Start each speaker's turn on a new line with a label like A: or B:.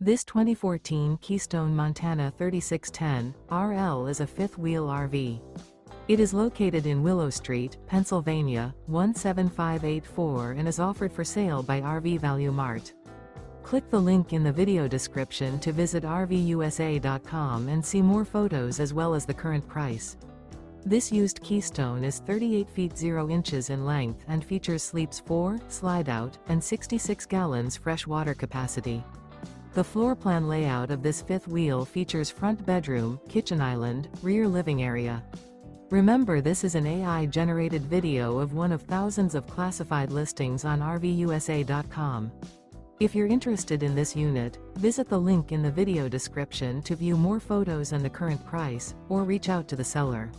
A: This 2014 Keystone Montana 3610 RL is a fifth-wheel RV. It is located in Willow Street, Pennsylvania, 17584 and is offered for sale by RV Value Mart. Click the link in the video description to visit RVUSA.com and see more photos as well as the current price. This used Keystone is 38 feet 0 inches in length and features sleeps 4, slide-out, and 66 gallons fresh water capacity. The floor plan layout of this fifth wheel features front bedroom, kitchen island, rear living area. Remember, this is an AI-generated video of one of thousands of classified listings on RVUSA.com. If you're interested in this unit, visit the link in the video description to view more photos and the current price, or reach out to the seller.